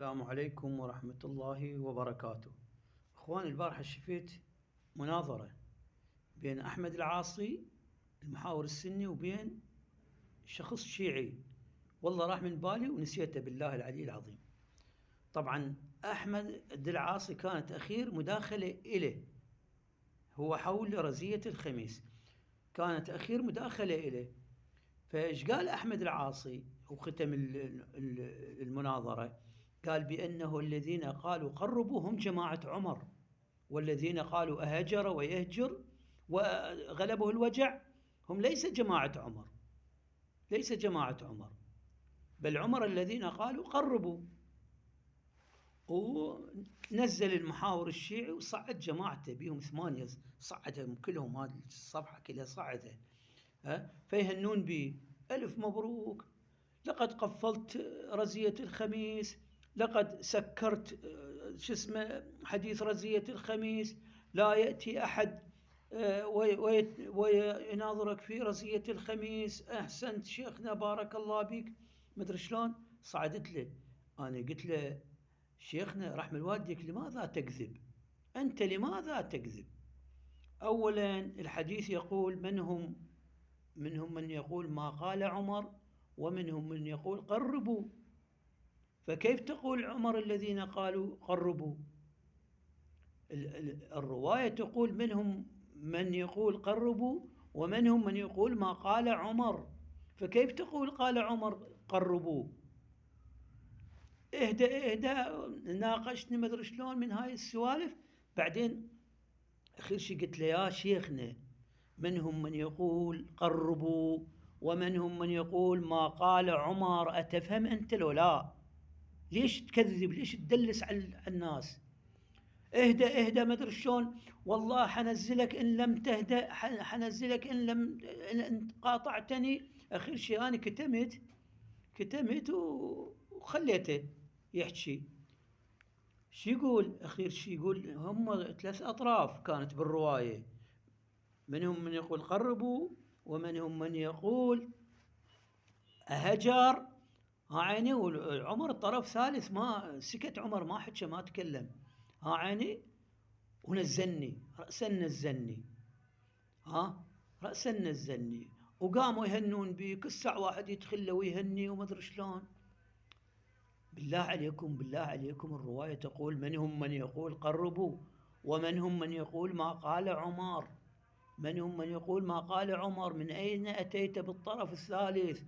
السلام عليكم ورحمة الله وبركاته. اخواني، البارحة شفت مناظرة بين احمد العاصي المحاور السني وبين شخص شيعي، والله راح من بالي ونسيته بالله العلي العظيم. طبعا احمد العاصي كانت اخير مداخلة إله، هو حول رزية الخميس، كانت اخير مداخلة إله. فايش قال احمد العاصي وختم المناظرة؟ قال بأنه الذين قالوا قربوا هم جماعة عمر، والذين قالوا أهجر ويهجر وغلبه الوجع هم ليس جماعة عمر، ليس جماعة عمر، بل عمر الذين قالوا قربوا. ونزل المحاور الشيعي وصعد جماعته بيهم 8، صعدهم كلهم، هذه الصفحة كلها صعدها. فيهنون بي ألف مبروك، لقد قفلت رزية الخميس، لقد سكرت حديث رزية الخميس، لا يأتي أحد ويناظرك في رزية الخميس، أحسنت شيخنا بارك الله بك، مدري شلون. صعدت له، أنا قلت له شيخنا رحم الوالديك لماذا تكذب؟ أنت لماذا تكذب؟ أولا الحديث يقول منهم من يقول ما قال عمر، ومنهم من يقول قربوا، فكيف تقول عمر الذين قالوا قربوا؟ الرواية تقول منهم من يقول قربوا ومنهم من يقول ما قال عمر، فكيف تقول قال عمر قربوا؟ اهدى ناقشني ما ادري شلون من هاي السوالف. بعدين اخر شيء قلت له يا شيخنا منهم من يقول قربوا ومنهم من يقول ما قال عمر، أتفهم أنت لو لا؟ ليش تكذب؟ ليش تدلس على الناس؟ اهدى ما ادري شلون، والله حنزلك ان لم تهدى، حنزلك ان قاطعتني. اخر شيء انا كتمت وخليته يحكي. شو يقول اخير شيء؟ يقول هم 3 أطراف كانت بالرواية، منهم من يقول قربوا ومنهم من يقول هجر. عيني، وعمر طرف ثالث، ما سكت عمر، ما حكى ما تكلم. عيني، ونزلني رأسا نزلني، رأسا نزلني، وقاموا يهنون بي كل ساعة واحد يدخل له ويهني وما ادري شلون. بالله عليكم الرواية تقول منهم من يقول قربوا ومنهم من يقول ما قال عمر، منهم من يقول ما قال عمر. من أين أتيت بالطرف الثالث؟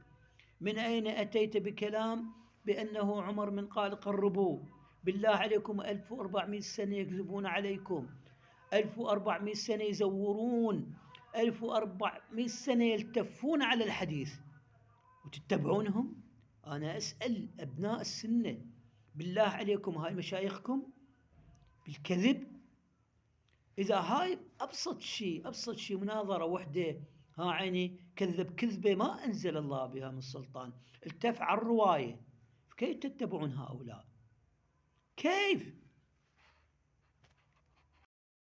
من أين أتيت بكلام بأنه عمر من قال قربوا؟ بالله عليكم 1400 سنة يكذبون عليكم، 1400 سنة يزورون، 1400 سنة يلتفون على الحديث وتتبعونهم. أنا أسأل أبناء السنة بالله عليكم، هاي مشايخكم بالكذب؟ إذا هاي أبسط شيء مناظرة وحدة، عيني كذب كذبة ما أنزل الله بها من سلطان، التف على الرواية، كيف تتبعون هؤلاء؟ كيف؟